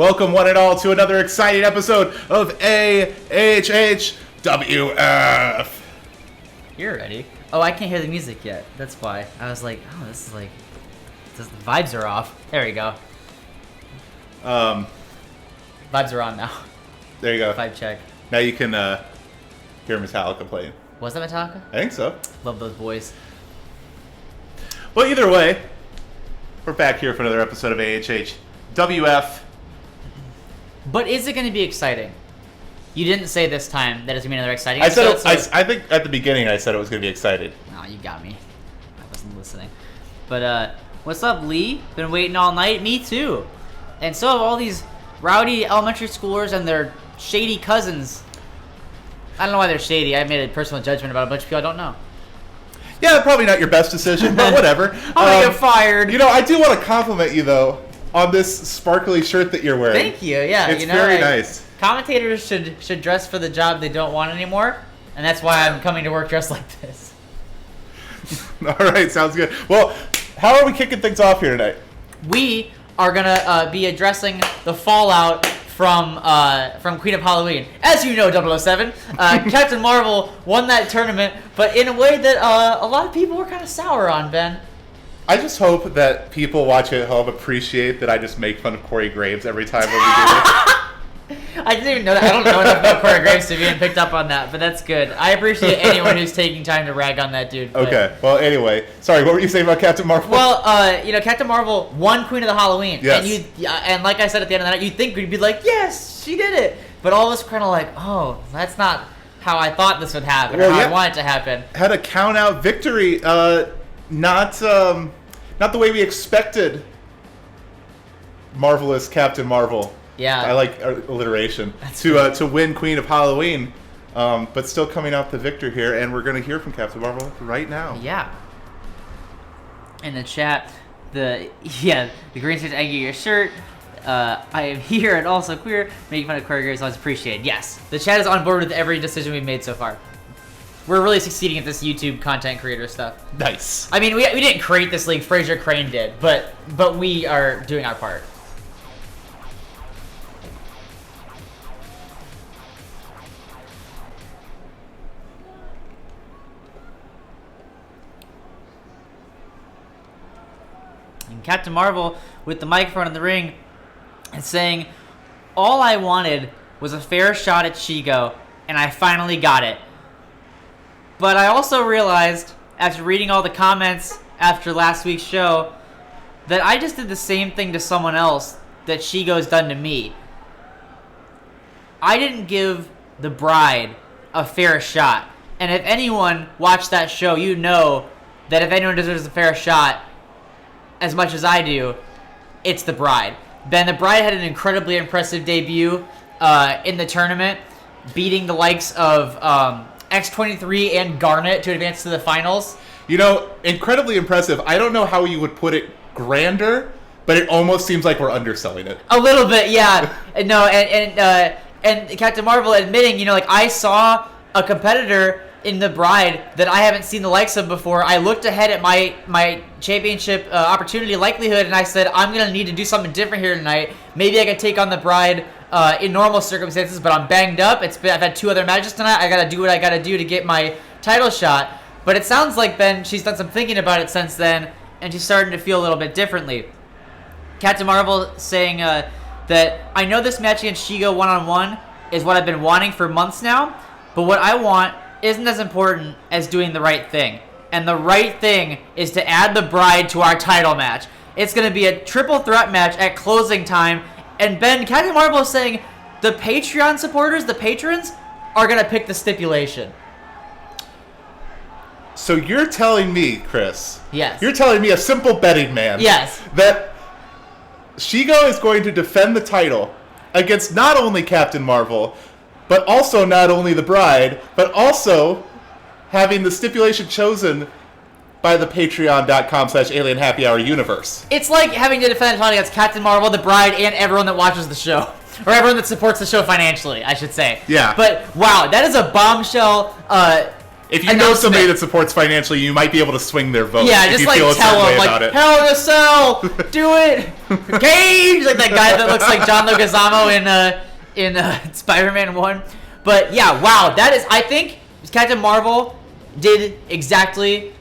Welcome one and all to another exciting episode of AHHWF. You're ready. Oh, I can't hear the music yet. That's why. I was like, oh, this is like... the vibes are off. There we go. Vibes are on now. There you go. Vibe check. Now you can hear Metallica playing. Was that Metallica? I think so. Love those boys. Well, either way, we're back here for another episode of AHHWF. But is it going to be exciting? You didn't say this time that it's going to be another exciting I said episode. I think at the beginning I said it was going to be exciting. Oh, you got me. I wasn't listening. But, what's up, Lee? Been waiting all night? Me too. And so have all these rowdy elementary schoolers and their shady cousins. I don't know why they're shady. I made a personal judgment about a bunch of people I don't know. Yeah, probably not your best decision, but whatever. I'm gonna get fired. You know, I do want to compliment you, though, on this sparkly shirt that you're wearing. Thank you. Yeah, it's you know, very nice. Commentators should dress for the job they don't want anymore, and that's why I'm coming to work dressed like this. All right, sounds good. Well, how are we kicking things off here tonight? We are gonna be addressing the fallout from Queen of Halloween. As you know, 007, Captain Marvel won that tournament, but in a way that a lot of people were kind of sour on, Ben. I just hope that people watching at home appreciate that I just make fun of Corey Graves every time when we do this. I didn't even know that. I don't know enough about Corey Graves to be picked up on that, but that's good. I appreciate anyone who's taking time to rag on that dude. But... Okay, well, anyway. Sorry, what were you saying about Captain Marvel? Well, Captain Marvel won Queen of the Halloween. Yes. And like I said at the end of the night, you'd think we'd be like, yes, she did it. But all of us were kind of like, oh, that's not how I thought this would happen, or how I want it to happen. Had a count-out victory. Not the way we expected Marvelous Captain Marvel. Yeah. I like alliteration. To win Queen of Halloween, but still coming out the victor here, and we're going to hear from Captain Marvel right now. Yeah. In the chat, the green says, "I get your shirt. I am here and also queer. Making fun of Corey Graves is appreciated." Yes, the chat is on board with every decision we've made so far. We're really succeeding at this YouTube content creator stuff. Nice. I mean, we didn't create this league. Fraser Crane did, but we are doing our part. And Captain Marvel, with the microphone in the ring, is saying, "All I wanted was a fair shot at Shigo, and I finally got it. But I also realized, after reading all the comments after last week's show, that I just did the same thing to someone else that Shigo's done to me. I didn't give the bride a fair shot. And if anyone watched that show, you know that if anyone deserves a fair shot, as much as I do, it's the bride." Ben, the bride had an incredibly impressive debut in the tournament, beating the likes of X-23 and Garnet to advance to the finals. You know, incredibly impressive. I don't know how you would put it grander, but it almost seems like we're underselling it. A little bit, yeah. No, and Captain Marvel admitting, like, I saw a competitor in the bride that I haven't seen the likes of before. I looked ahead at my championship opportunity likelihood, and I said, I'm going to need to do something different here tonight. Maybe I could take on the bride in normal circumstances, but I'm banged up. I've had 2 other matches tonight. I got to do what I got to do to get my title shot. But it sounds like, Ben, she's done some thinking about it since then, and she's starting to feel a little bit differently. Captain Marvel saying that I know this match against Shigo one-on-one is what I've been wanting for months now, but what I want isn't as important as doing the right thing. And the right thing is to add the bride to our title match. It's going to be a triple threat match at closing time. And Ben, Captain Marvel is saying the Patreon supporters, the patrons, are going to pick the stipulation. So you're telling me, Chris. Yes. You're telling me, a simple betting man. Yes. That Shigo is going to defend the title against not only Captain Marvel, but also not only the bride, but also having the stipulation chosen by the patreon.com/alienhappyhour universe. It's like having to defend a title against Captain Marvel, the bride, and everyone that watches the show. Or everyone that supports the show financially, I should say. Yeah. But, wow, that is a bombshell If you know somebody that supports financially, you might be able to swing their vote. Yeah, if just you like feel tell them, about like, it. Hell in a Cell, do it, Cage, like that guy that looks like John Leguizamo in Spider-Man 1. But yeah, wow, that is, I think Captain Marvel did exactly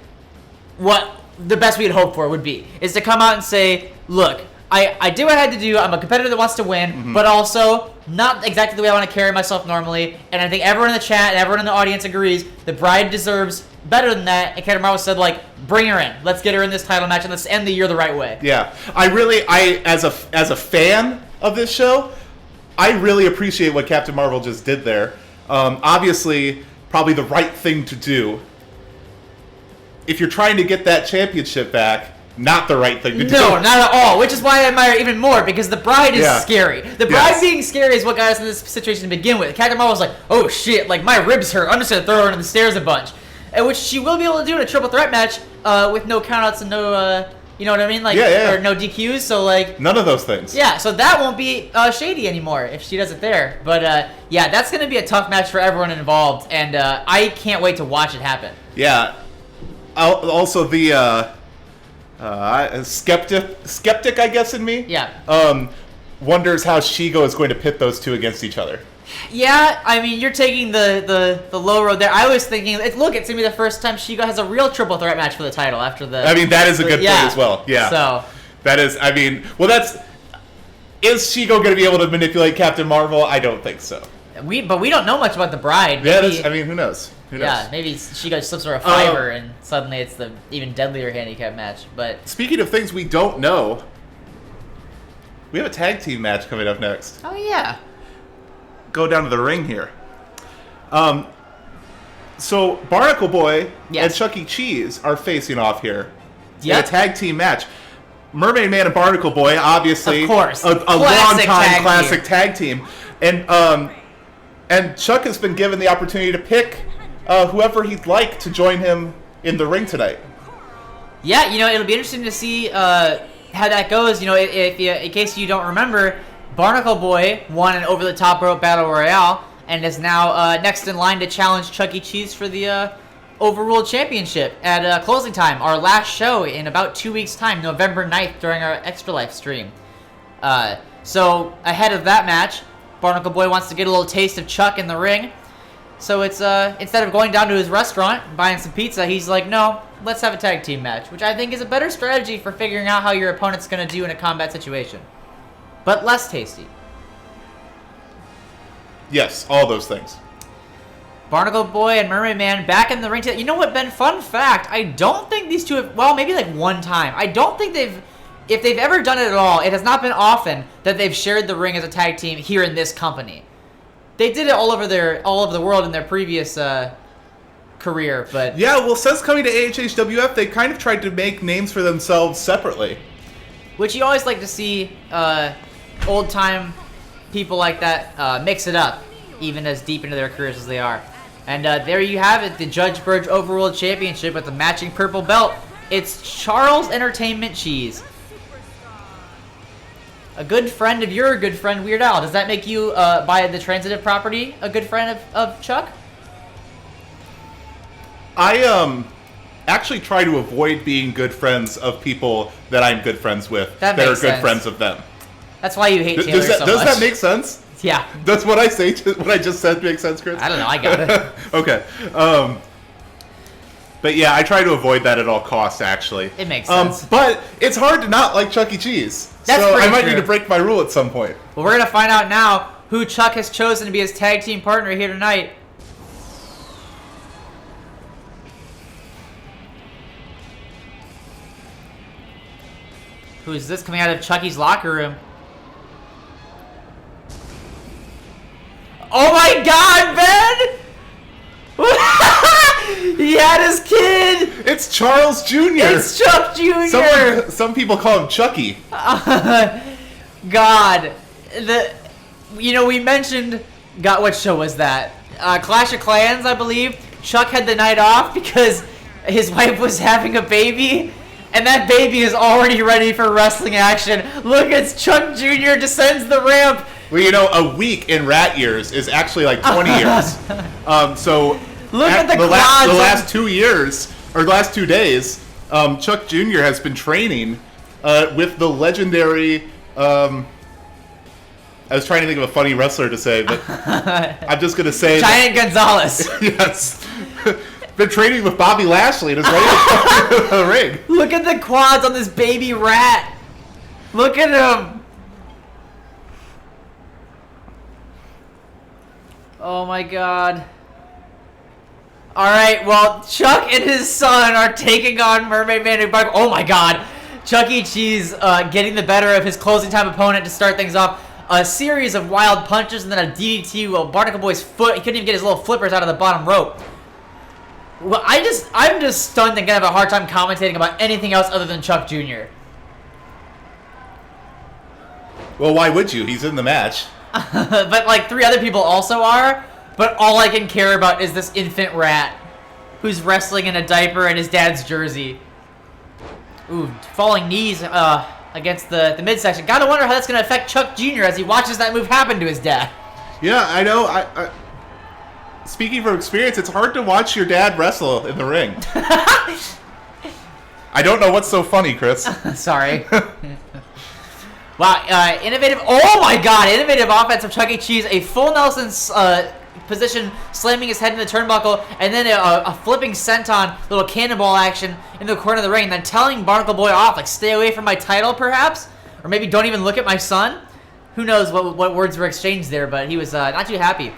what the best we had hoped for would be, is to come out and say, look, I did what I had to do. I'm a competitor that wants to win, but also not exactly the way I want to carry myself normally. And I think everyone in the chat and everyone in the audience agrees the Bride deserves better than that. And Captain Marvel said, like, bring her in. Let's get her in this title match and let's end the year the right way. Yeah, I as a fan of this show, I really appreciate what Captain Marvel just did there. Obviously, probably the right thing to do. If you're trying to get that championship back, not the right thing to do. No, not at all. Which is why I admire it even more, because the Bride is scary. The Bride being scary is what got us in this situation to begin with. Captain Marvel was like, oh shit, like my ribs hurt. I'm just gonna throw her into the stairs a bunch. And which she will be able to do in a triple threat match with no countouts and no, you know what I mean? Like, or no DQs, so like... None of those things. Yeah, so that won't be shady anymore if she does it there. But yeah, that's gonna be a tough match for everyone involved, and I can't wait to watch it happen. Yeah. Also, the... skeptic, I guess, in me. Yeah. Wonders how Shigo is going to pit those two against each other. Yeah, I mean, you're taking the low road there. I was thinking, look, it's gonna be the first time Shigo has a real triple threat match for the title after the. I mean, that is a good point as well. Yeah. So. That is, I mean, well, that's. Is Shigo going to be able to manipulate Captain Marvel? I don't think so. But we don't know much about the Bride. Maybe, I mean, who knows? Who knows? Yeah, maybe Shigo slips her a fiver and suddenly it's the even deadlier handicap match. But speaking of things we don't know, we have a tag team match coming up next. Oh yeah. Go down to the ring here. So Barnacle Boy and Chuck E. Cheese are facing off here in a tag team match. Mermaid Man and Barnacle Boy, obviously, of course, a long-time classic tag team, and Chuck has been given the opportunity to pick whoever he'd like to join him in the ring tonight. Yeah, you know, it'll be interesting to see how that goes. You know, in case you don't remember, Barnacle Boy won an over-the-top rope battle royale and is now next in line to challenge Chuck E. Cheese for the Overruled Championship at closing time, our last show in about 2 weeks' time, November 9th, during our Extra Life stream. So ahead of that match, Barnacle Boy wants to get a little taste of Chuck in the ring. So it's instead of going down to his restaurant, buying some pizza, he's like, no, let's have a tag team match, which I think is a better strategy for figuring out how your opponent's going to do in a combat situation. But less tasty. Yes, all those things. Barnacle Boy and Mermaid Man back in the ring together. You know what, Ben? Fun fact, I don't think these two have, well, maybe like one time. I don't think if they've ever done it at all, it has not been often that they've shared the ring as a tag team here in this company. They did it all over the world in their previous career, but... Yeah, well, since coming to AHHWF, they kind of tried to make names for themselves separately. Which you always like to see old-time people like that mix it up, even as deep into their careers as they are. And there you have it, the Judge Burge Overruled Championship with the matching purple belt. It's Charles Entertainment Cheese. A good friend of your good friend, Weird Al. Does that make you, by the transitive property, a good friend of Chuck? I actually try to avoid being good friends of people that I'm good friends with that are good friends of them. That's why you hate Taylor so much. Does that make sense? Yeah. Does what I say, what I just said make sense, Chris? I don't know, I got it. Okay. But yeah, I try to avoid that at all costs, actually. It makes sense. But it's hard to not like Chuck E. Cheese. That's so I might true. need to break my rule at some point. Well, we're going to find out now who Chuck has chosen to be his tag team partner here tonight. Who is this coming out of Chucky's locker room? Oh my God, Ben! He had his kid! It's Charles Jr. It's Chuck Jr. Some people call him Chucky. God. We mentioned... God, what show was that? Clash of Clans, I believe. Chuck had the night off because his wife was having a baby. And that baby is already ready for wrestling action. Look, it's Chuck Jr. descends the ramp. Well, a week in rat years is actually like 20 years. So Look at the the quads. last 2 years, or the last 2 days, Chuck Jr. has been training with the legendary... I was trying to think of a funny wrestler to say, but I'm just going to say... Giant Gonzalez. Yes. Been training with Bobby Lashley and is ready to come to the ring. Look at the quads on this baby rat. Look at him. Oh my god. Alright, well, Chuck and his son are taking on Mermaid Man and Barnacle. Oh my god. Chuck E. Cheese getting the better of his closing time opponent to start things off. A series of wild punches and then a DDT. Well, Barnacle Boy's foot. He couldn't even get his little flippers out of the bottom rope. Well, I'm just stunned and gonna have a hard time commentating about anything else other than Chuck Jr. Well, why would you? He's in the match. But like 3 other people also are. But all I can care about is this infant rat who's wrestling in a diaper and his dad's jersey. Ooh, falling knees against the midsection. Gotta wonder how that's gonna affect Chuck Jr. as he watches that move happen to his dad. Yeah, I know. I speaking from experience, it's hard to watch your dad wrestle in the ring. I don't know what's so funny, Chris. Sorry. Wow, innovative. Oh my god, innovative offense of Chuck E. Cheese. A full Nelson position, slamming his head in the turnbuckle, and then a flipping senton, little cannonball action in the corner of the ring, and then telling Barnacle Boy off, like, stay away from my title, perhaps? Or maybe don't even look at my son? Who knows what words were exchanged there, but he was not too happy.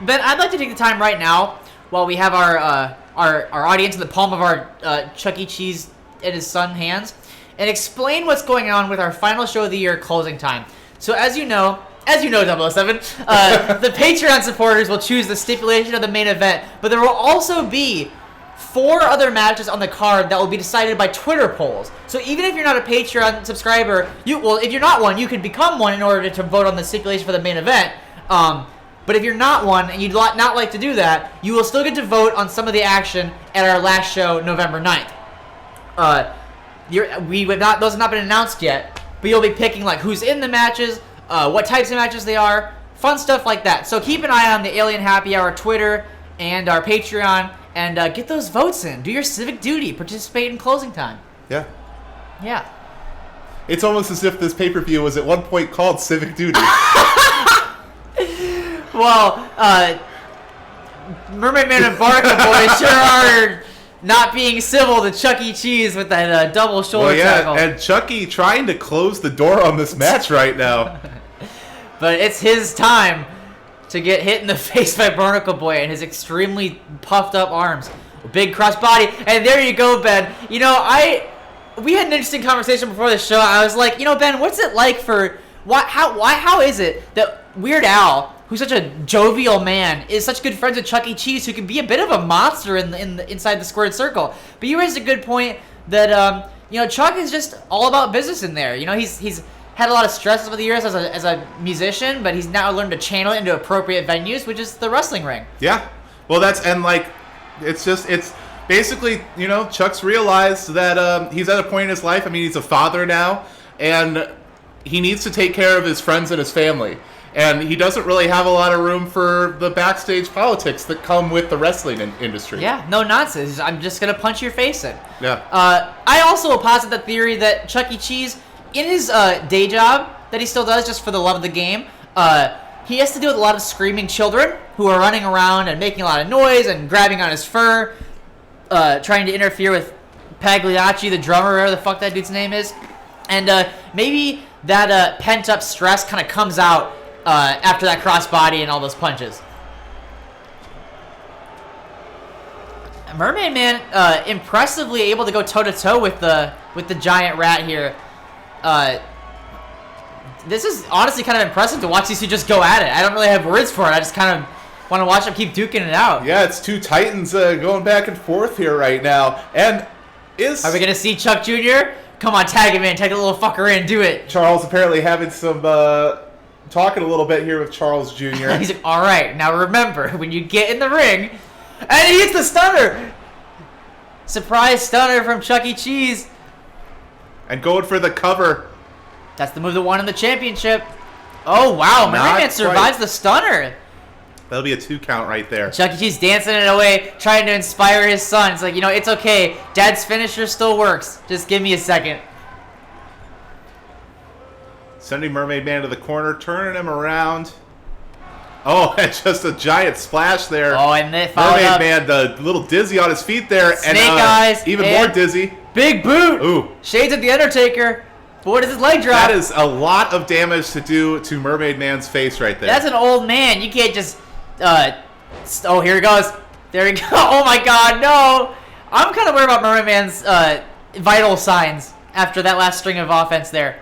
Ben, I'd like to take the time right now, while we have our audience in the palm of our Chuck E. Cheese and his son hands, and explain what's going on with our final show of the year, Closing Time. So as you know, 007, the Patreon supporters will choose the stipulation of the main event, but there will also be 4 other matches on the card that will be decided by Twitter polls. So even if you're not a Patreon subscriber, if you're not one, you could become one in order to vote on the stipulation for the main event. But if you're not one and you'd not like to do that, you will still get to vote on some of the action at our last show, November 9th. Those have not been announced yet, but you'll be picking like who's in the matches, what types of matches they are, fun stuff like that. So keep an eye on the Alien Happy Hour Twitter and our Patreon, and get those votes in. Do your civic duty. Participate in Closing Time. Yeah. Yeah. It's almost as if this pay-per-view was at one point called Civic Duty. Well, Mermaid Man and Barnacle Boy sure are not being civil to Chuck E. Cheese with that double shoulder tackle. And Chucky trying to close the door on this match right now. But it's his time to get hit in the face by Barnacle Boy and his extremely puffed up arms. Big cross body. And there you go, Ben. You know, we had an interesting conversation before the show. I was like, you know, Ben, what's it like for... How is it that Weird Al, who's such a jovial man, is such good friends with Chuck E. Cheese, who can be a bit of a monster inside the squared circle? But you raised a good point that you know, Chuck is just all about business in there. You know, he's had a lot of stress over the years as a musician, but he's now learned to channel it into appropriate venues, which is the wrestling ring. Yeah, well, it's basically, you know, Chuck's realized that he's at a point in his life. I mean, he's a father now, and he needs to take care of his friends and his family. And he doesn't really have a lot of room for the backstage politics that come with the wrestling industry. Yeah, no nonsense. I'm just going to punch your face in. Yeah. I also will posit the theory that Chuck E. Cheese, in his day job that he still does just for the love of the game, he has to deal with a lot of screaming children who are running around and making a lot of noise and grabbing on his fur, trying to interfere with Pagliacci, the drummer, whatever the fuck that dude's name is. And maybe that pent-up stress kind of comes out after that crossbody and all those punches. Mermaid Man impressively able to go toe-to-toe with the giant rat here. This is honestly kind of impressive to watch these two just go at it. I don't really have words for it. I just kind of want to watch them keep duking it out. Yeah, it's two titans going back and forth here right now. And are we going to see Chuck Jr.? Come on, tag him in. Tag the little fucker in. Do it. Charles apparently having some... talking a little bit here with Charles Jr. He's like, all right, now remember, when you get in the ring, and he hits the stunner. Surprise stunner from Chuck E. Cheese. And going for the cover. That's the move that won him the championship. Oh, wow, Mermaid Man survives the stunner. That'll be a 2 count right there. Chuck E. Cheese dancing it away, trying to inspire his son. It's like, it's okay. Dad's finisher still works. Just give me a second. Sending Mermaid Man to the corner, turning him around. Oh, and just a giant splash there. Oh, and they followed Mermaid up. Man, the little dizzy on his feet there. Snake and, eyes. Even and more dizzy. Big boot. Ooh. Shades of the Undertaker. But what is his leg drop? That is a lot of damage to do to Mermaid Man's face right there. That's an old man. You can't just... oh, here he goes. There he goes. Oh, my God. No. I'm kind of worried about Mermaid Man's vital signs after that last string of offense there.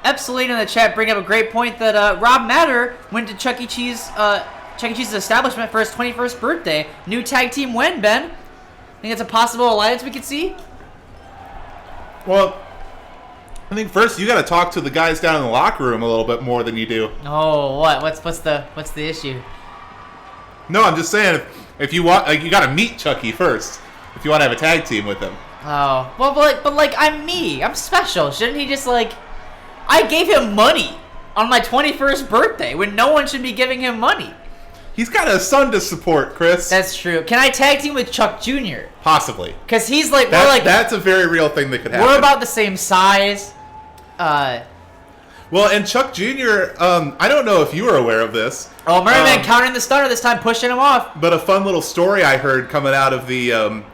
Epsilon in the chat bring up a great point that Rob Matter went to Chuck E. Cheese's establishment for his 21st birthday. New tag team win, Ben. Think it's a possible alliance we could see? Well, I think first you got to talk to the guys down in the locker room a little bit more than you do. Oh, what? What's the issue? No, I'm just saying if you want, you got to meet Chucky first if you want to have a tag team with him. Oh, well, but I'm me. I'm special. Shouldn't he just I gave him money on my 21st birthday when no one should be giving him money. He's got a son to support, Chris. That's true. Can I tag team with Chuck Jr.? Possibly. Because he's that's a very real thing that could happen. We're about the same size. Well, and Chuck Jr., I don't know if you were aware of this. Oh, Mermaid countering the stunner this time, pushing him off. But a fun little story I heard coming out of the,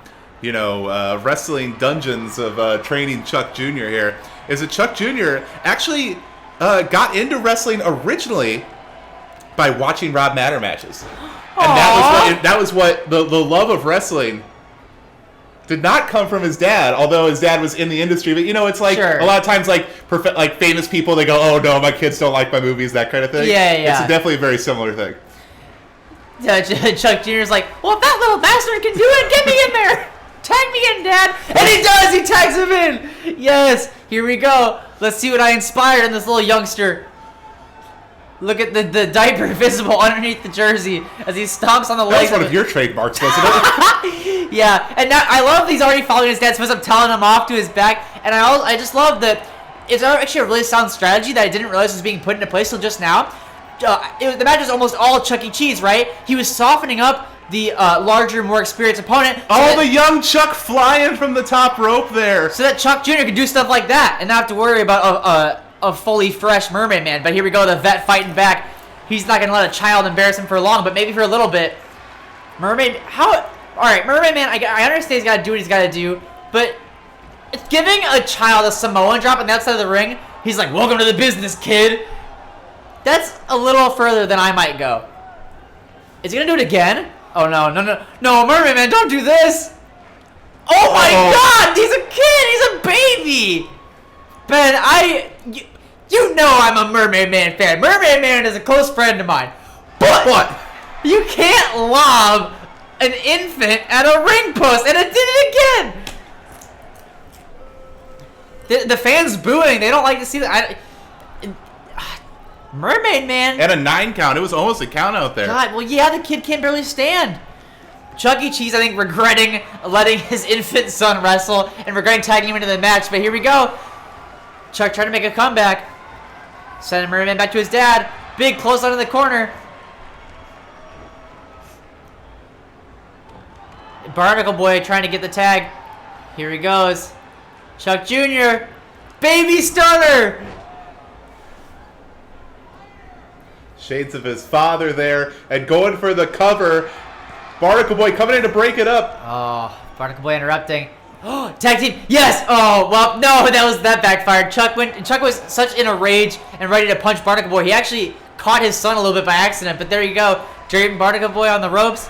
wrestling dungeons of training Chuck Jr. here is that Chuck Jr. actually got into wrestling originally by watching Rob Matter matches. And that was what the love of wrestling did not come from his dad, although his dad was in the industry. But it's like sure. A lot of times, like famous people, they go, "Oh no, my kids don't like my movies," that kind of thing. Yeah. It's definitely a very similar thing. Chuck Jr.'s like, well, if that little bastard can do it, get me in there. Tag me in, Dad. And he does. He tags him in. Yes. Here we go. Let's see what I inspired in this little youngster. Look at the diaper visible underneath the jersey as he stomps on the legs. That's one of your trademarks, wasn't it? Yeah, and now I love he's already following his dad's footsteps, telling him off to his back. And I just love that it's actually a really sound strategy that I didn't realize was being put into place till just now. The match was almost all Chuck E. Cheese, right? He was softening up the larger, more experienced opponent. The young Chuck flying from the top rope there. So that Chuck Jr. could do stuff like that and not have to worry about a fully fresh Mermaid Man. But here we go, the vet fighting back. He's not going to let a child embarrass him for long, but maybe for a little bit. Mermaid Man, I understand he's got to do what he's got to do, but it's giving a child a Samoan drop on the outside of the ring. He's like, welcome to the business, kid. That's a little further than I might go. Is he going to do it again? Oh, no, Mermaid Man, don't do this. Oh my God, he's a kid, he's a baby. Ben, you know I'm a Mermaid Man fan. Mermaid Man is a close friend of mine. But what? You can't lob an infant at a ring post, and it did it again. The fans booing. They don't like to see that. Mermaid Man. And a 9 count. It was almost a count out there. God, well, yeah, the kid can't barely stand. Chuck E. Cheese, I think, regretting letting his infant son wrestle and regretting tagging him into the match. But here we go. Chuck trying to make a comeback. Sending Mermaid Man back to his dad. Big close out in the corner. Barnacle Boy trying to get the tag. Here he goes. Chuck Jr. Baby stunner. Shades of his father there and going for the cover. Barnacle Boy coming in to break it up. Oh, Barnacle Boy interrupting. Oh, tag team. Yes. Oh, well, no, that backfired. Chuck was such in a rage and ready to punch Barnacle Boy. He actually caught his son a little bit by accident, but there you go. Draping Barnacle Boy on the ropes.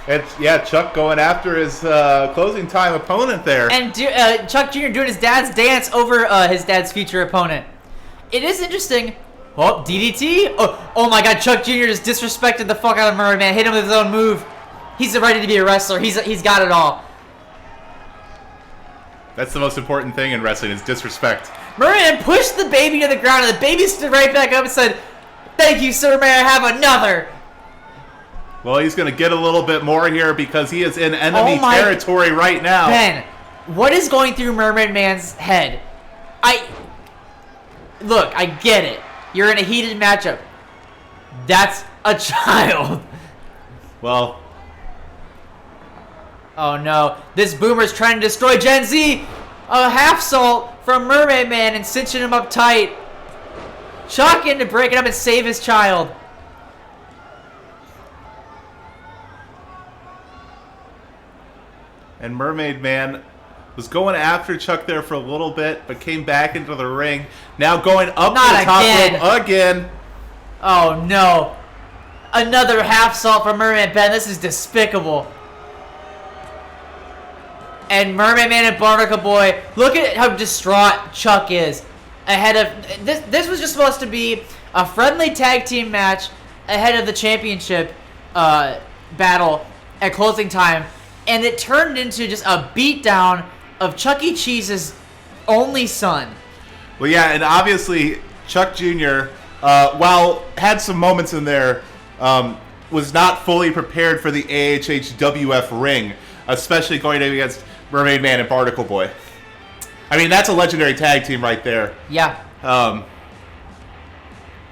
And yeah, Chuck going after his closing time opponent there. And Chuck Jr. doing his dad's dance over his dad's future opponent. It is interesting. Oh, DDT. Oh my God, Chuck Jr. just disrespected the fuck out of Mermaid Man. Hit him with his own move. He's ready to be a wrestler. He's got it all. That's the most important thing in wrestling is disrespect. Mermaid pushed the baby to the ground, and the baby stood right back up and said, "Thank you, sir. May I have another?" Well, he's going to get a little bit more here because he is in enemy territory right now. Ben, what is going through Mermaid Man's head? Look, I get it. You're in a heated matchup. That's a child. Well. Oh no, this boomer's trying to destroy Gen Z. A half salt from Mermaid Man and cinching him up tight. Chuck in to break it up and save his child. And Mermaid Man was going after Chuck there for a little bit, but came back into the ring. Now going up to the top rope again. Oh no. Another half salt from Mermaid Man. This is despicable. And Mermaid Man and Barnacle Boy, look at how distraught Chuck is. Ahead of this was just supposed to be a friendly tag team match ahead of the championship battle at closing time, and it turned into just a beatdown of Chuck E. Cheese's only son. Well, yeah, and obviously Chuck Jr., while had some moments in there, was not fully prepared for the AHHWF ring, especially going against Mermaid Man and Barnacle Boy. I mean, that's a legendary tag team right there. Yeah.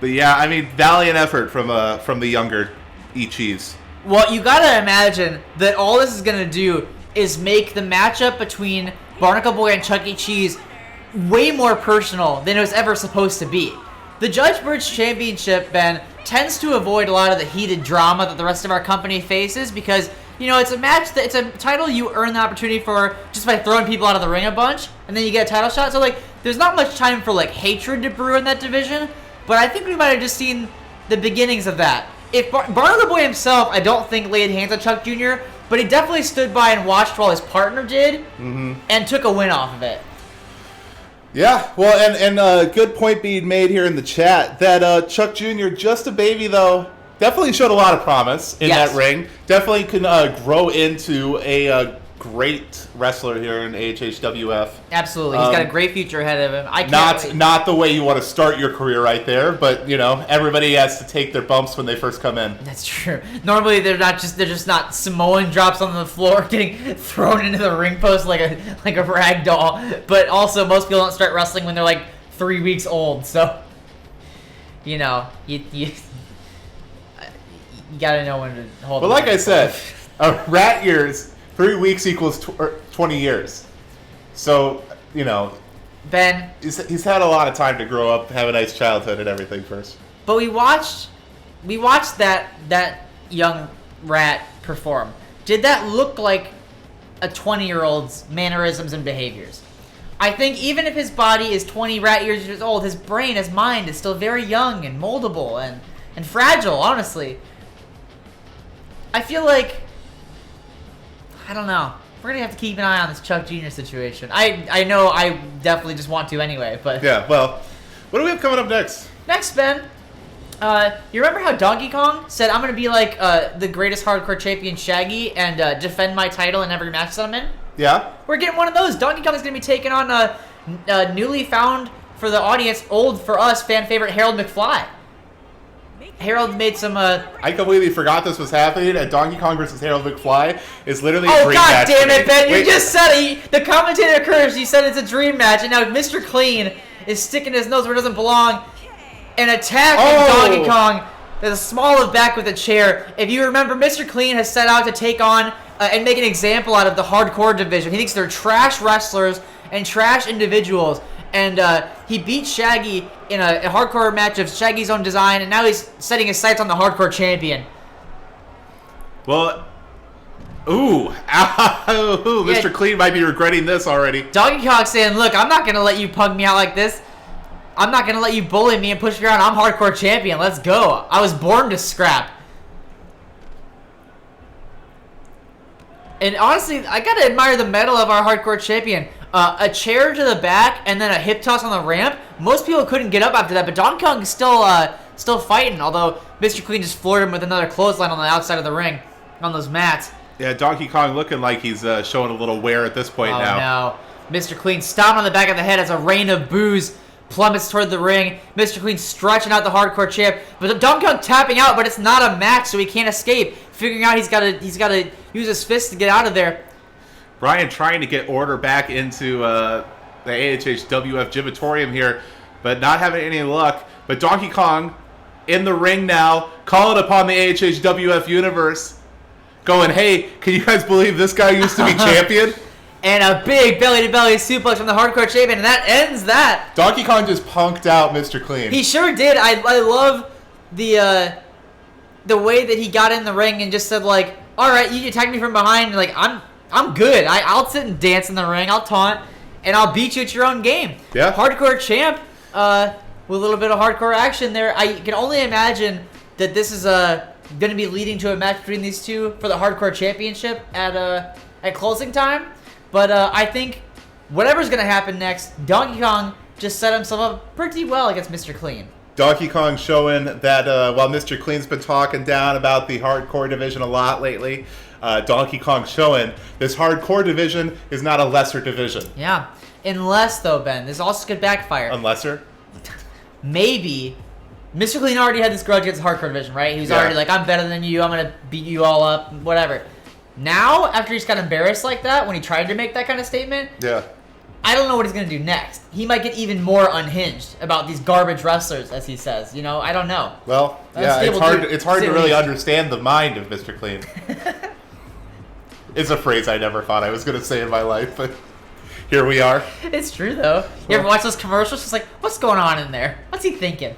But yeah, I mean, valiant effort from the younger E-Cheese. Well, you gotta imagine that all this is gonna do is make the matchup between Barnacle Boy and Chuck E. Cheese way more personal than it was ever supposed to be. The Judge Bridge Championship, Ben, tends to avoid a lot of the heated drama that the rest of our company faces because, you know, it's a match that it's a title you earn the opportunity for just by throwing people out of the ring a bunch, and then you get a title shot. So, like, there's not much time for, like, hatred to brew in that division, but I think we might have just seen the beginnings of that. If Barnacle Boy himself, I don't think laid hands on Chuck Jr., but he definitely stood by and watched while his partner did, and took a win off of it. Yeah, well, and a good point being made here in the chat that Chuck Jr., just a baby though, definitely showed a lot of promise in that ring. Definitely can grow into a great wrestler here in AHHWF. Absolutely, he's got a great future ahead of him. I can't wait. Not the way you want to start your career right there, but you know everybody has to take their bumps when they first come in. That's true. Normally they're just not Samoan drops on the floor getting thrown into the ring post like a rag doll. But also most people don't start wrestling when they're like 3 weeks old, so you know you gotta know when to hold. But like I said, rat years. 3 weeks equals 20 years. So, you know, Ben, he's had a lot of time to grow up, have a nice childhood and everything first. But we watched that young rat perform. Did that look like a 20-year-old's mannerisms and behaviors? I think even if his body is 20 rat years old, his brain, his mind is still very young and moldable and fragile, honestly. I feel like, I don't know. We're going to have to keep an eye on this Chuck Jr. situation. I know I definitely just want to anyway, but... Yeah, well, what do we have coming up next? Next, Ben, you remember how Donkey Kong said, I'm going to be like the greatest hardcore champion Shaggy and defend my title in every match that I'm in? Yeah. We're getting one of those. Donkey Kong is going to be taking on newly found, for the audience, old for us, fan favorite Harold McFly. Harold made some. I completely forgot this was happening. And Donkey Kong versus Harold McFly is literally a dream match. Oh, god damn it, Ben! You just said it. The commentator cursed. You said it's a dream match, and now Mr. Clean is sticking his nose where it doesn't belong and attacking Donkey Kong. There's a small of back with a chair. If you remember, Mr. Clean has set out to take on and make an example out of the hardcore division. He thinks they're trash wrestlers and trash individuals. And he beat Shaggy in a hardcore match of Shaggy's own design, and now he's setting his sights on the hardcore champion. Well, Mr. Clean might be regretting this already. Donkey Kong saying, look, I'm not going to let you pug me out like this. I'm not going to let you bully me and push me around. I'm hardcore champion. Let's go. I was born to scrap. And honestly, I got to admire the mettle of our hardcore champion. A chair to the back and then a hip toss on the ramp. Most people couldn't get up after that, but Donkey Kong is still fighting, although Mr. Clean just floored him with another clothesline on the outside of the ring on those mats. Yeah, Donkey Kong looking like he's showing a little wear at this point now. Oh, no. Mr. Clean stomped on the back of the head as a rain of booze plummets toward the ring. Mr. Clean stretching out the hardcore champ, but Donkey Kong tapping out, but it's not a match, so he can't escape. Figuring out he's got to use his fist to get out of there. Brian trying to get order back into the AHHWF Gymatorium here, but not having any luck. But Donkey Kong in the ring now, calling upon the AHHWF universe, going, hey, can you guys believe this guy used to be champion? And a big belly-to-belly suplex from the Hardcore Champion, and that ends that. Donkey Kong just punked out Mr. Clean. He sure did. I love the way that he got in the ring and just said, like, all right, you attacked me from behind. Like, I'm good. I'll sit and dance in the ring. I'll taunt, and I'll beat you at your own game. Yeah. Hardcore Champ, with a little bit of hardcore action there. I can only imagine that this is going to be leading to a match between these two for the Hardcore Championship at closing time. But I think whatever's going to happen next, Donkey Kong just set himself up pretty well against Mr. Clean. Donkey Kong showing that while Mr. Clean's been talking down about the hardcore division a lot lately, Donkey Kong showing this hardcore division is not a lesser division. Yeah. Unless, though, Ben, this also could backfire. Unlesser? Maybe Mr. Clean already had this grudge against the hardcore division, right? He was already like, I'm better than you. I'm going to beat you all up, whatever. Now, after he's got embarrassed like that, when he tried to make that kind of statement, yeah, I don't know what he's going to do next. He might get even more unhinged about these garbage wrestlers, as he says. You know, I don't know. Well, yeah, it's hard to really understand the mind of Mr. Clean. It's a phrase I never thought I was going to say in my life, but here we are. It's true, though. You ever watch those commercials? It's like, what's going on in there? What's he thinking?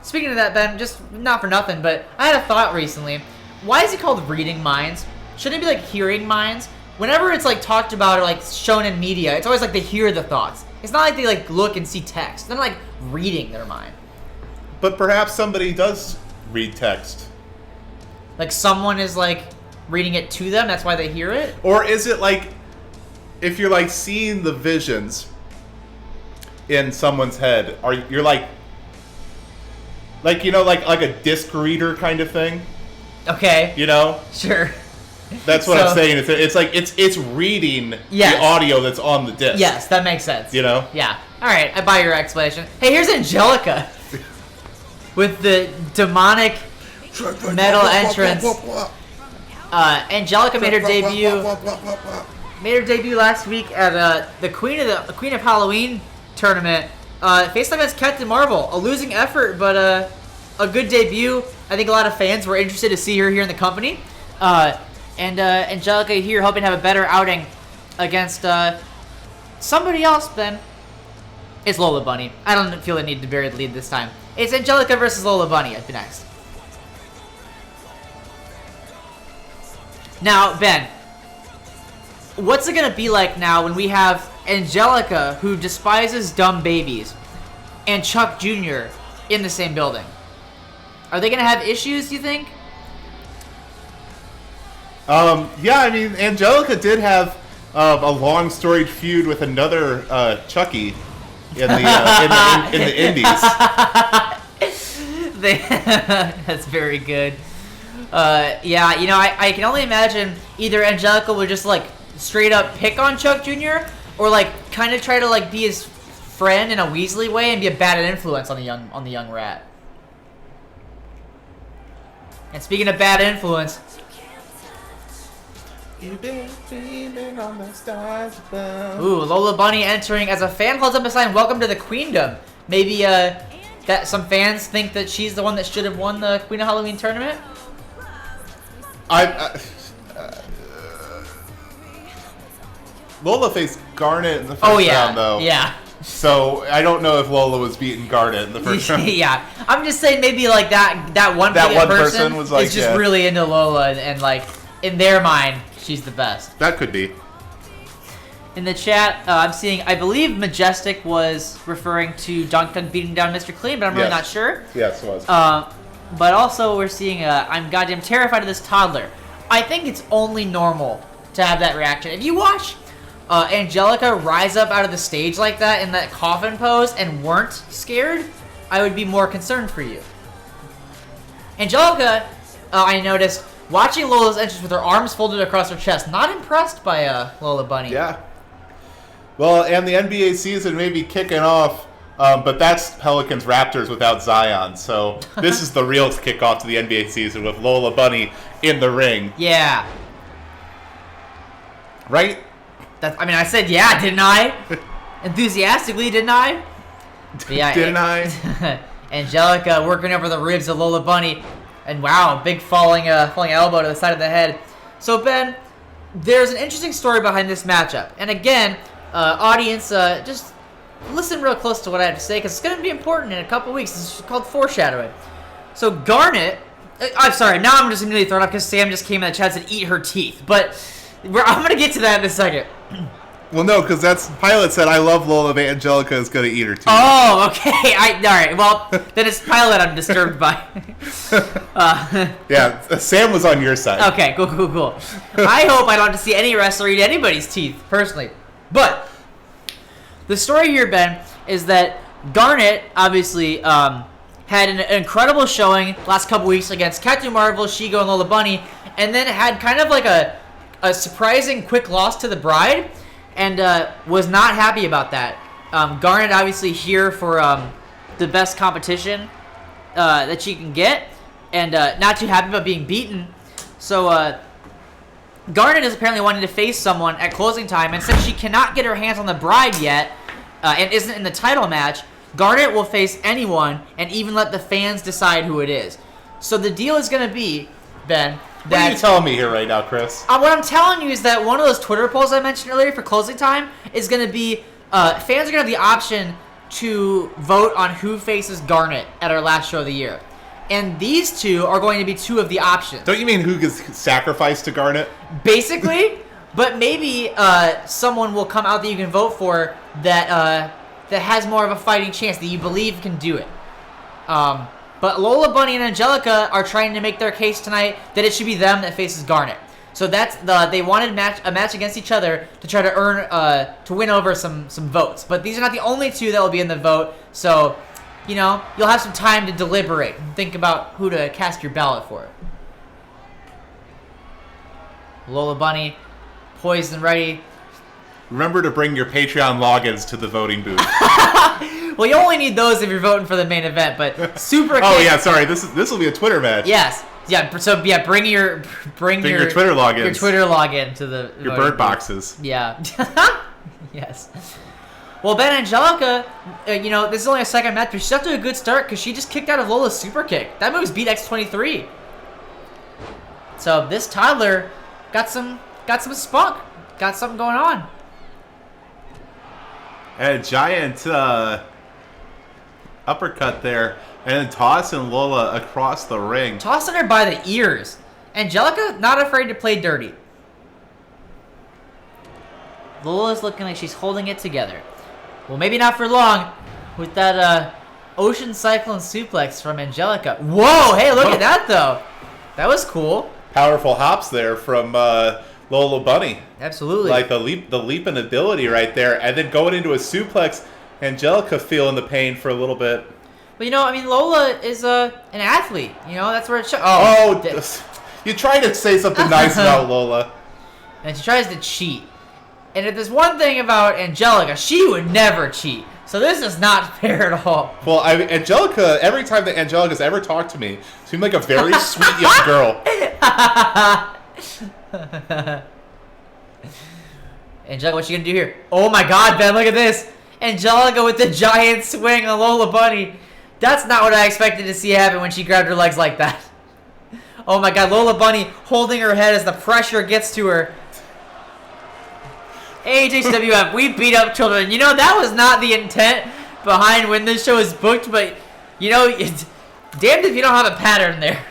Speaking of that, Ben, just not for nothing, but I had a thought recently. Why is it called reading minds? Shouldn't it be like hearing minds? Whenever it's like talked about or like shown in media, it's always like they hear the thoughts. It's not like they like look and see text. They're not like reading their mind. But perhaps somebody does read text. Like someone is like reading it to them, that's why they hear it? Or is it like if you're like seeing the visions in someone's head, or you're like you know, like a disc reader kind of thing? Okay. You know? Sure. That's what I'm saying. It's like it's reading the audio that's on the disc. Yes, that makes sense. You know? Yeah. All right, I buy your explanation. Hey, here's Angelica with the demonic metal entrance. Angelica made her debut. Made her debut last week at the Queen of Halloween tournament. Faced against Captain Marvel. A losing effort, but a good debut. I think a lot of fans were interested to see her here in the company. And Angelica here hoping to have a better outing against somebody else, Ben. It's Lola Bunny. I don't feel the need to bury the lead this time. It's Angelica versus Lola Bunny up next. Now, Ben, what's it going to be like now when we have Angelica, who despises dumb babies, and Chuck Jr. in the same building? Are they going to have issues, do you think? Yeah, I mean, Angelica did have a long storied feud with another Chucky in the Indies. That's very good. Yeah, you know, I can only imagine either Angelica would just like straight up pick on Chuck Jr. or like kind of try to like be his friend in a Weasley way and be a bad influence on the young rat. And speaking of bad influence, you've been dreaming on the stars above. Ooh, Lola Bunny entering as a fan holds up a sign, "Welcome to the Queendom." Maybe that some fans think that she's the one that should have won the Queen of Halloween tournament. Lola faced Garnet in the first round, though. Yeah. So I don't know if Lola was beating Garnet in the first round. Yeah, I'm just saying maybe like that one person was like, is just really into Lola and like in their mind she's the best. That could be. In the chat, I'm seeing, I believe Majestic was referring to Donkey Kong beating down Mr. Clean, but I'm really not sure. Yes, it was. But also we're seeing, I'm goddamn terrified of this toddler. I think it's only normal to have that reaction. If you watch Angelica rise up out of the stage like that in that coffin pose and weren't scared, I would be more concerned for you. Angelica, I noticed, watching Lola's entrance with her arms folded across her chest, not impressed by Lola Bunny. Yeah. Well, and the NBA season may be kicking off, but that's Pelicans Raptors without Zion. So this is the real kickoff to the NBA season with Lola Bunny in the ring. Yeah. Right? I mean, I said yeah, didn't I? Enthusiastically, didn't I? But yeah, didn't I? Angelica working over the ribs of Lola Bunny. And wow, big falling elbow to the side of the head. So, Ben, there's an interesting story behind this matchup. And again, audience, just listen real close to what I have to say, because it's going to be important in a couple weeks. This is called foreshadowing. So, Garnet... I'm sorry, now I'm just immediately thrown off because Sam just came in the chat and said eat her teeth. But I'm going to get to that in a second. Well, no, because Pilot said, I love Lola, but Angelica is going to eat her teeth. Oh, okay. All right, well, then it's Pilot I'm disturbed by. Yeah, Sam was on your side. Okay, cool. I hope I don't have to see any wrestler eat anybody's teeth, personally. But the story here, Ben, is that Garnet, obviously... had an incredible showing last couple weeks against Captain Marvel, Shigo, and Lola Bunny, and then had kind of like a surprising quick loss to the Bride, and was not happy about that. Garnet obviously here for the best competition that she can get, and not too happy about being beaten. So Garnet is apparently wanting to face someone at closing time, and since she cannot get her hands on the Bride yet, and isn't in the title match, Garnet will face anyone and even let the fans decide who it is. So the deal is going to be, Ben, What are you telling me here right now, Chris? What I'm telling you is that one of those Twitter polls I mentioned earlier for closing time is going to be, fans are going to have the option to vote on who faces Garnet at our last show of the year. And these two are going to be two of the options. Don't you mean who gets sacrificed to Garnet? Basically, but maybe someone will come out that you can vote for that has more of a fighting chance, that you believe can do it. But Lola Bunny and Angelica are trying to make their case tonight that it should be them that faces Garnet. So they wanted a match against each other to try to earn to win over some votes. But these are not the only two that will be in the vote. So, you'll have some time to deliberate and think about who to cast your ballot for. Lola Bunny, poised and ready. Remember to bring your Patreon logins to the voting booth. Well, you only need those if you're voting for the main event, but super. Oh yeah, sorry. This will be a Twitter match. Yes. Yeah. So yeah, bring your Twitter logins. Your Twitter login to the your bird boxes. Yeah. Yes. Well, Ben, Angelica, this is only a second match, but she's off to a good start because she just kicked out of Lola's super kick. That move's beat X23. So this toddler got some spunk, got something going on. And a giant uppercut there, and then tossing Lola across the ring. Tossing her by the ears. Angelica, not afraid to play dirty. Lola's looking like she's holding it together. Well, maybe not for long with that Ocean Cyclone suplex from Angelica. Whoa, hey, look at that, though. That was cool. Powerful hops there from Lola Bunny. Absolutely. Like the leaping ability right there, and then going into a suplex. Angelica feeling the pain for a little bit. But Lola is an athlete. That's where it shows. You tried to say something nice about Lola. And she tries to cheat. And if there's one thing about Angelica, she would never cheat. So this is not fair at all. Well, Angelica, every time that Angelica's ever talked to me, seemed like a very sweet young girl. Angelica, what you gonna do here? Oh my God, Ben, look at this. Angelica with the giant swing on Lola Bunny. That's not what I expected to see happen when she grabbed her legs like that. Oh my God, Lola Bunny holding her head as the pressure gets to her. AHWF, we beat up children. That was not the intent behind when this show is booked, but, it's damned if you don't have a pattern there.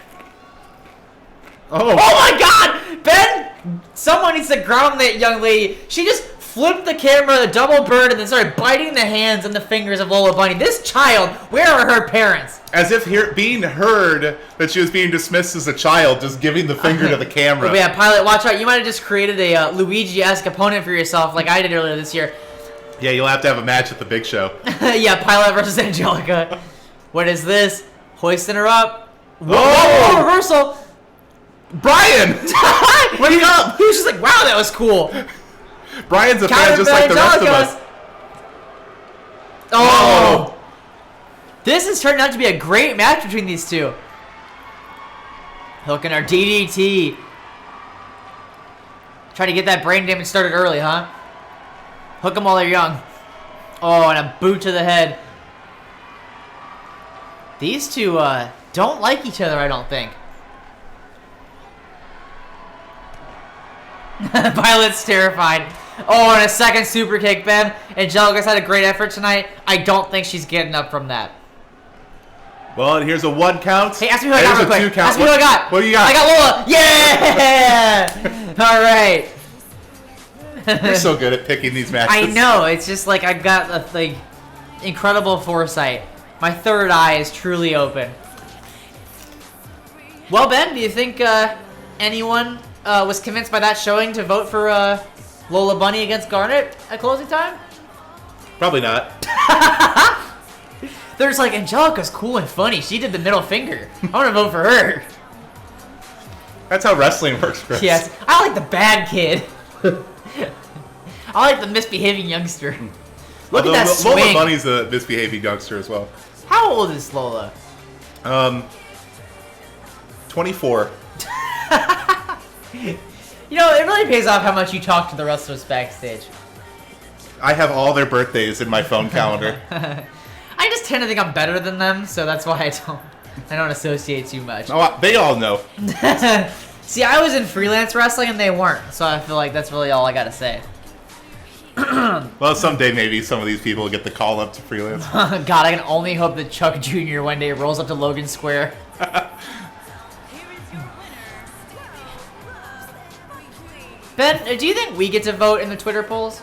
Oh my God! Ben, someone needs to ground that young lady. She just flipped the camera, the double bird, and then started biting the hands and the fingers of Lola Bunny. This child, where are her parents? As if being heard that she was being dismissed as a child, just giving the finger to the camera. Yeah, Pilot, watch out. You might have just created a Luigi-esque opponent for yourself like I did earlier this year. Yeah, you'll have to have a match at the big show. Yeah, Pilot versus Angelica. What is this? Hoisting her up. Whoa! Reversal. Brian! Wake up! He was just like, wow, that was cool. Brian's a fan just like the rest of us. Oh! This has turned out to be a great match between these two. Hooking our DDT. Trying to get that brain damage started early, huh? Hook them while they're young. Oh, and a boot to the head. These two don't like each other, I don't think. Violet's terrified. Oh, and a second super kick, Ben. Angelica's had a great effort tonight. I don't think she's getting up from that. Well, and here's a 1 count. Hey, ask me who I got real quick. 2 count. Ask me who I got. What do you got? I got Lola. Yeah! All right. You're so good at picking these matches. I know. It's just like I've got like incredible foresight. My third eye is truly open. Well, Ben, do you think anyone was convinced by that showing to vote for Lola Bunny against Garnet at closing time? Probably not. There's like, Angelica's cool and funny. She did the middle finger. I want to vote for her. That's how wrestling works, Chris. Yes, I like the bad kid. I like the misbehaving youngster. Look at that swing. Lola Bunny's a misbehaving youngster as well. How old is Lola? 24. You know, it really pays off how much you talk to the wrestlers backstage. I have all their birthdays in my phone calendar. I just tend to think I'm better than them, so that's why I don't associate too much. Oh, they all know. See, I was in freelance wrestling and they weren't, so I feel like that's really all I gotta say. Well, someday maybe some of these people will get the call up to freelance. God, I can only hope that Chuck Jr. one day rolls up to Logan Square. Ben, do you think we get to vote in the Twitter polls?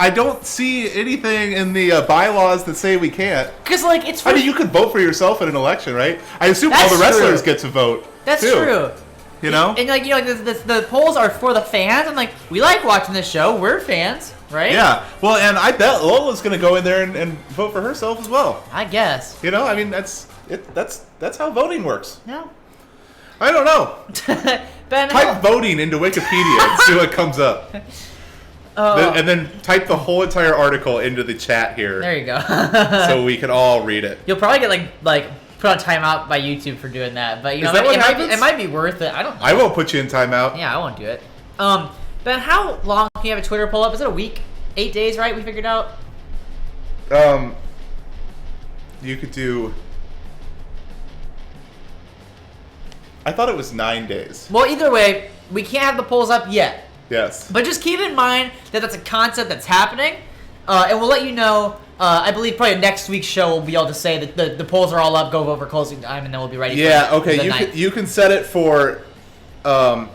I don't see anything in the bylaws that say we can't. Because, like, it's... I mean, you could vote for yourself in an election, right? I assume That's all the wrestlers true. get to vote, That's too. true. You know? And, like, you know, the polls are for the fans. I'm like, we like watching this show. We're fans, right? Yeah. Well, and I bet Lola's going to go in there and vote for herself as well. I guess. You know, I mean, that's how voting works. No. I don't know. Ben, Type voting into Wikipedia and see what comes up. And then type the whole entire article into the chat here. There you go. So we can all read it. You'll probably get like put on timeout by YouTube for doing that, but you know, Is that what happens? it might be worth it. I don't know. I won't put you in timeout. Yeah, I won't do it. Ben, how long can you have a Twitter poll up? Is it a week? 8 days, right? We figured out. You could do. I thought it was 9 days. Well, either way, we can't have the polls up yet. Yes. But just keep in mind that that's a concept that's happening, and we'll let you know. I believe probably next week's show we'll be able to say that the polls are all up, go over closing time, and then we'll be ready. Yeah. For Okay. You can set it for, never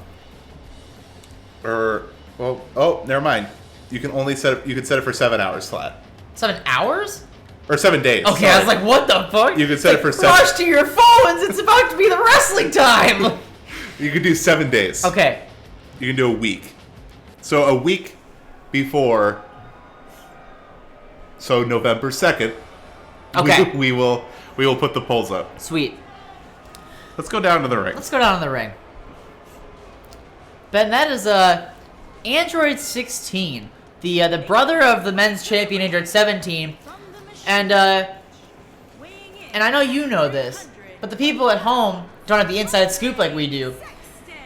mind. You can only set it. You can set it for 7 hours flat. 7 hours? Or 7 days. Okay, sorry. I was like, what the fuck? You can set it for 7. Rush to your phones! It's about to be the wrestling time. You can do 7 days. Okay. You can do a week. So a week before. So November 2nd. Okay. We will put the polls up. Sweet. Let's go down to the ring. Let's go down to the ring. Ben, that is Android 16, the brother of the men's champion Android 17, and I know you know this, but the people at home don't have the inside scoop like we do.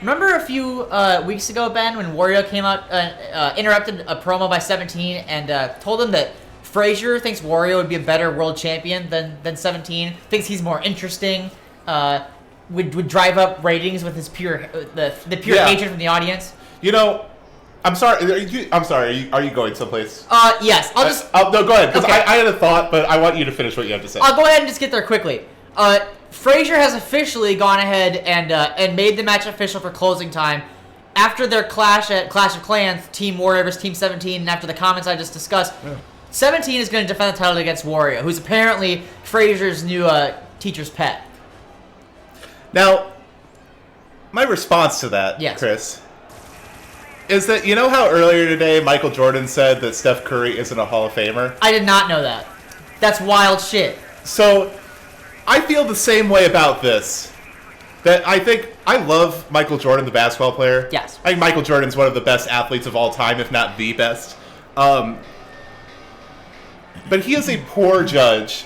Remember a few weeks ago, Ben, when Wario came out, interrupted a promo by 17 and told him that Frazier thinks Wario would be a better world champion than 17, thinks he's more interesting, would drive up ratings with his pure the pure hatred from the audience. You know, I'm sorry. Are you going someplace? Yes. No, go ahead. Because Okay. I had a thought, but I want you to finish what you have to say. I'll go ahead and just get there quickly. Frazier has officially gone ahead and made the match official for closing time. After their clash at Clash of Clans, Team Wario versus Team 17, and after the comments I just discussed, 17 is going to defend the title against Wario, who's apparently Frazier's new teacher's pet. Now, my response to that, Yes. Chris, is that you know how earlier today Michael Jordan said that Steph Curry isn't a Hall of Famer? I did not know that. That's wild shit. So, I feel the same way about this. That I think I love Michael Jordan, the basketball player. Yes. I think Michael Jordan's one of the best athletes of all time, if not the best. But he is a poor judge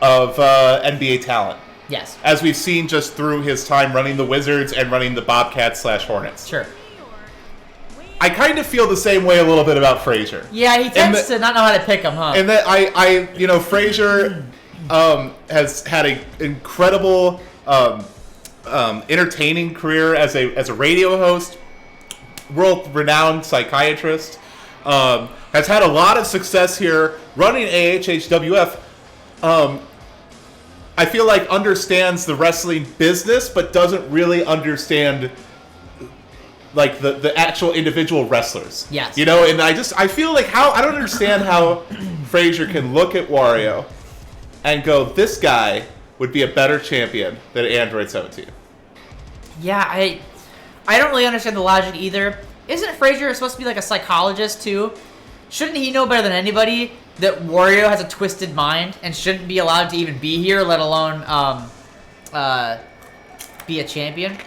of NBA talent. Yes. As we've seen just through his time running the Wizards and running the Bobcats / Hornets. Sure. I kind of feel the same way a little bit about Frazier. Yeah, he tends to not know how to pick him, huh? And that Frazier has had an incredible, entertaining career as a radio host, world-renowned psychiatrist. Has had a lot of success here running AHHWF. I feel like understands the wrestling business, but doesn't really understand like the actual individual wrestlers. Yes. And I feel like I don't understand how Frazier can look at Wario and go, this guy would be a better champion than Android 17. Yeah, I don't really understand the logic either. Isn't Frazier supposed to be like a psychologist too? Shouldn't he know better than anybody that Wario has a twisted mind and shouldn't be allowed to even be here, let alone be a champion?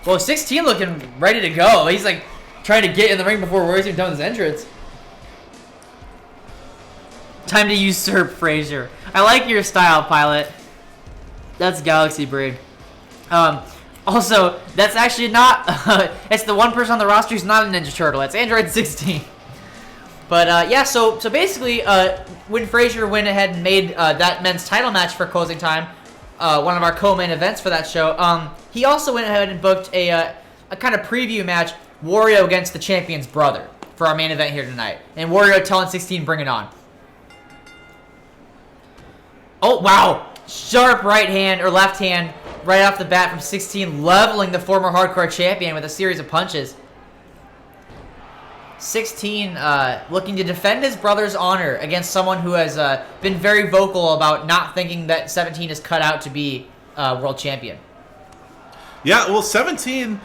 Well, 16 looking ready to go. He's like trying to get in the ring before Wario's even done his entrance. Time to usurp Frazier. I like your style, Pilot. That's Galaxy Braid. Also, that's actually not... it's the one person on the roster who's not a Ninja Turtle. It's Android 16. But, yeah, so basically, when Frazier went ahead and made that men's title match for Closing Time, one of our co-main events for that show, he also went ahead and booked a kind of preview match, Wario against the champion's brother, for our main event here tonight. And Wario telling 16, bring it on. Oh, wow. Sharp right hand, or left hand, right off the bat from 16, leveling the former hardcore champion with a series of punches. 16 looking to defend his brother's honor against someone who has been very vocal about not thinking that 17 is cut out to be world champion. Yeah, well, 17,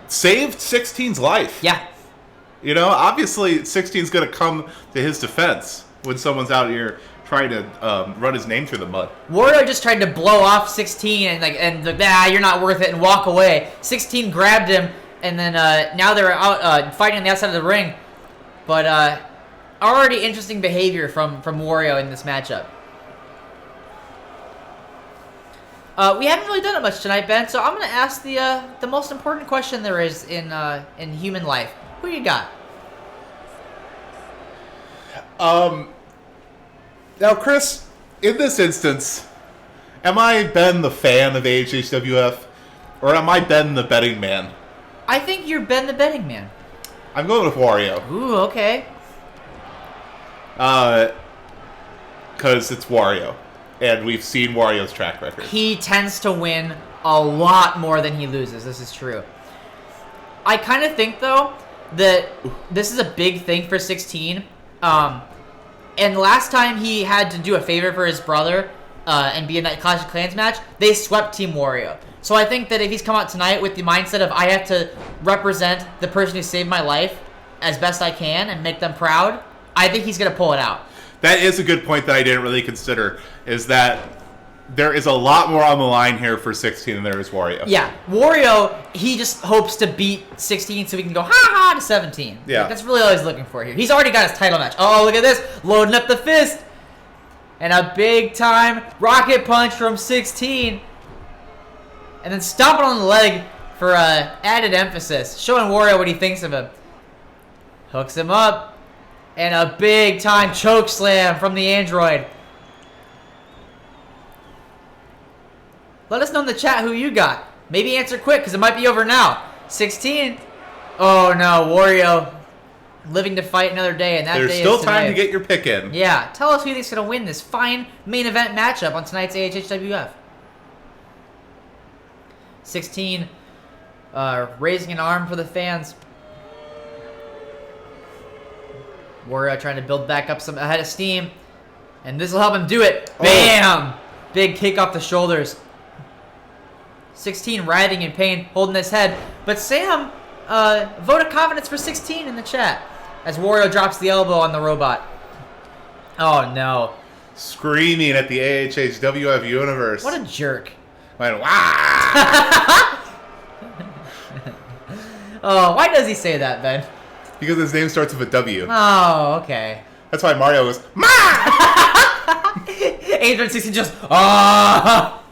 saved 16's life. Yeah. Obviously 16's going to come to his defense when someone's out here trying to run his name through the mud. Wario just tried to blow off 16 and you're not worth it, and walk away. 16 grabbed him, and then now they're out fighting on the outside of the ring. But already interesting behavior from Wario in this matchup. We haven't really done it much tonight, Ben, so I'm going to ask the most important question there is in human life. Who you got? Now, Chris, in this instance, am I Ben the fan of AHHWF, or am I Ben the betting man? I think you're Ben the betting man. I'm going with Wario. Ooh, okay. Because it's Wario, and we've seen Wario's track record. He tends to win a lot more than he loses. This is true. I kind of think, though, that this is a big thing for 16. And last time he had to do a favor for his brother and be in that Clash of Clans match, they swept Team Wario. So I think that if he's come out tonight with the mindset of, I have to represent the person who saved my life as best I can and make them proud, I think he's going to pull it out. That is a good point that I didn't really consider, is that there is a lot more on the line here for 16 than there is Wario. Yeah, Wario, he just hopes to beat 16 so we can go ha-ha to 17. Yeah. Like, that's really all he's looking for here. He's already got his title match. Oh, look at this. Loading up the fist. And a big-time rocket punch from 16. And then stomping on the leg for added emphasis, showing Wario what he thinks of him. Hooks him up. And a big-time choke slam from the android. Let us know in the chat who you got. Maybe answer quick, because it might be over now. 16. Oh, no. Wario living to fight another day, and that There's day still is time today. to get your pick in. Yeah. Tell us who you think's going to win this fine main event matchup on tonight's AHHWF. 16. Raising an arm for the fans. Wario trying to build back up some ahead of steam. And this will help him do it. Bam! Big kick off the shoulders. 16 writhing in pain, holding his head. But Sam, vote of confidence for 16 in the chat as Wario drops the elbow on the robot. Oh, no. Screaming at the AHHWF universe. What a jerk. Went, wow! Oh, why does he say that, Ben? Because his name starts with a W. Oh, okay. That's why Mario goes, Ma! Android 16 just, ah!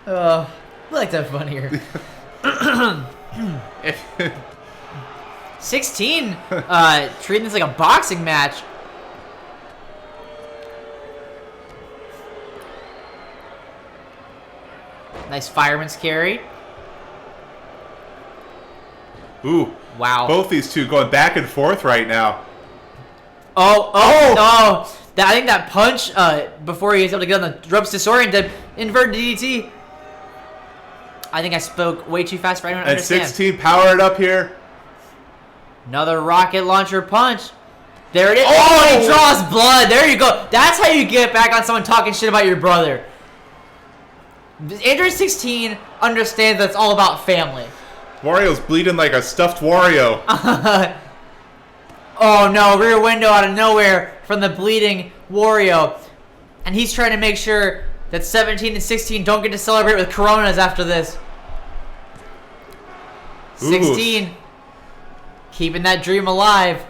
Oh, we like that funnier. If- 16, treating this like a boxing match. Nice fireman's carry. Ooh. Wow. Both these two going back and forth right now. Oh. I think that punch before he was able to get on the ropes disoriented, inverted DDT. I think I spoke way too fast for anyone to And understand. 16 powered up here. Another rocket launcher punch. There it is. Oh! He draws blood. There you go. That's how you get back on someone talking shit about your brother. Android 16 understands that it's all about family. Wario's bleeding like a stuffed Wario. Oh no, rear window out of nowhere from the bleeding Wario. And he's trying to make sure that 17 and 16 don't get to celebrate with Coronas after this. 16, keeping that dream alive.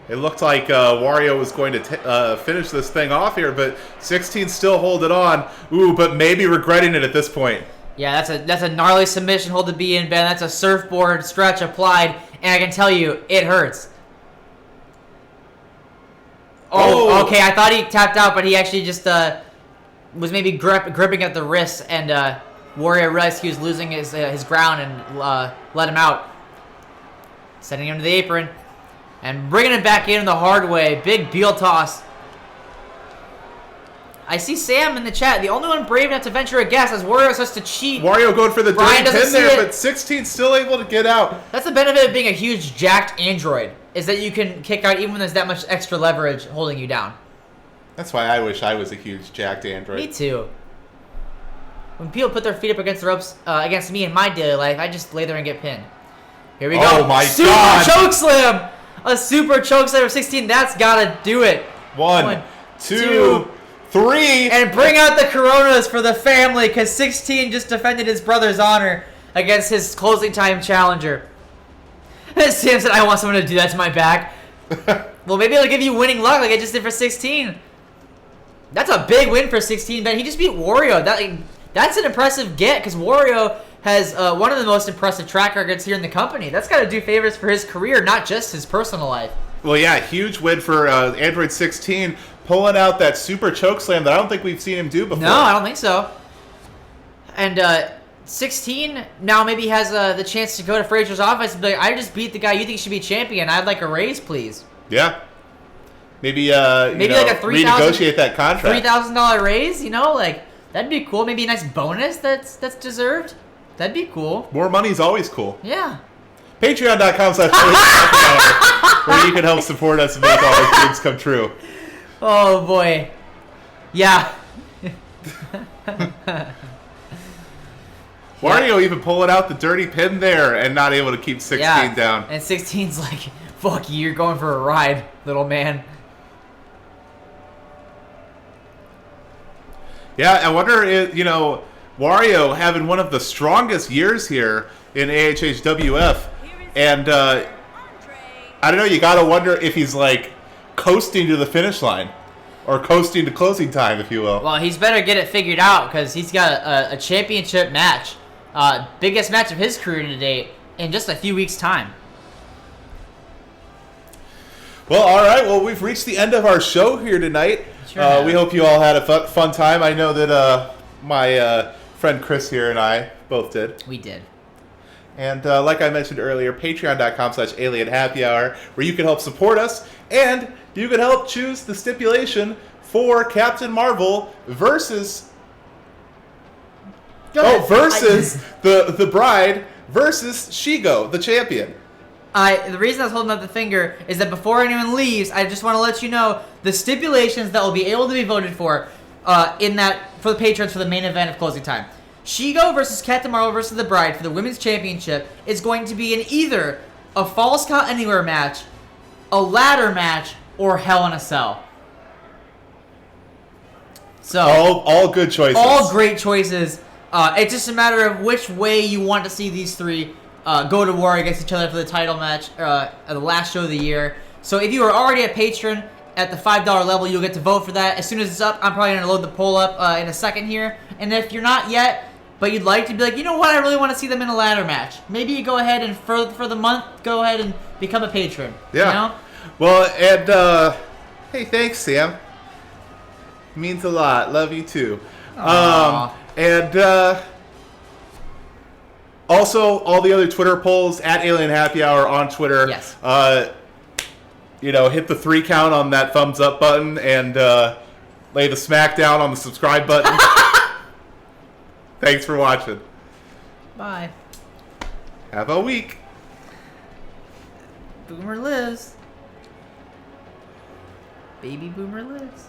It looked like Wario was going to finish this thing off here, but 16 still holding on. Ooh, but maybe regretting it at this point. Yeah, that's a gnarly submission hold to be in, Ben. That's a surfboard stretch applied, and I can tell you, it hurts. Oh, okay. I thought he tapped out, but he actually just was maybe gripping at the wrist, and Wario realized he was losing his ground and let him out, sending him to the apron. And bringing it back in the hard way. Big Beal toss. I see Sam in the chat. The only one brave enough to venture a guess as Wario starts to cheat. Wario going for the Brian dirty doesn't pin see there, it. but 16 still able to get out. That's the benefit of being a huge jacked android, is that you can kick out even when there's that much extra leverage holding you down. That's why I wish I was a huge jacked android. Me too. When people put their feet up against the ropes against me in my daily life, I just lay there and get pinned. Here we go. Oh my Super God. choke slam. A super choke slam of 16. That's gotta do it. One, two, three. And bring out the Coronas for the family, because 16 just defended his brother's honor against his closing time challenger. And Sam said, I want someone to do that to my back. Well, maybe it'll give you winning luck like I just did for 16. That's a big win for 16, Ben. He just beat Wario. That's an impressive get, because Wario has one of the most impressive track records here in the company. That's got to do favors for his career, not just his personal life. Well, yeah, huge win for Android 16, pulling out that super choke slam that I don't think we've seen him do before. No, I don't think so. And 16 now maybe has the chance to go to Fraser's office and be like, I just beat the guy you think should be champion. I'd like a raise, please. Yeah. Maybe Maybe like a $3,000 renegotiate that contract. $3,000 raise, like that'd be cool. Maybe a nice bonus that's deserved. That'd be cool. More money's always cool. Yeah. Patreon.com/, where you can help support us and make all our dreams come true. Oh boy. Yeah. Wario even pulling out the dirty pin there and not able to keep 16 down. And 16's like, fuck you, you're going for a ride, little man. Yeah, I wonder if, Wario having one of the strongest years here in AHHWF. And, I don't know, you gotta wonder if he's, coasting to the finish line. Or coasting to closing time, if you will. Well, he's better get it figured out, because he's got a championship match. Biggest match of his career to date in just a few weeks' time. Well, all right. Well, we've reached the end of our show here tonight. Sure We hope you all had a fun time. I know that my friend Chris here and I both did. We did. And like I mentioned earlier, patreon.com/alienhappyhour, where you can help support us, and you can help choose the stipulation for Captain Marvel versus... the Bride versus Shigo, the champion. The reason I was holding up the finger is that before anyone leaves, I just want to let you know the stipulations that will be able to be voted for for the patrons for the main event of closing time. Shigo versus Captain Marvel versus the Bride for the women's championship is going to be in either a Falls Count Anywhere match, a ladder match, or Hell in a Cell. So all good choices. all great choices. It's just a matter of which way you want to see these three go to war against each other for the title match, the last show of the year. So if you are already a patron at the $5 level, you'll get to vote for that. As soon as it's up, I'm probably going to load the poll up in a second here. And if you're not yet, but you'd like to be like, you know what, I really want to see them in a ladder match, maybe you go ahead and for the month, go ahead and become a patron. Yeah. You know? Well, and hey, thanks, Sam. Means a lot. Love you too. Aww. And also all the other Twitter polls at Alien Happy Hour on Twitter. Yes. Hit the 3 count on that thumbs up button and lay the smack down on the subscribe button. Thanks for watching. Bye. Have a week. Boomer lives. Baby Boomer lives.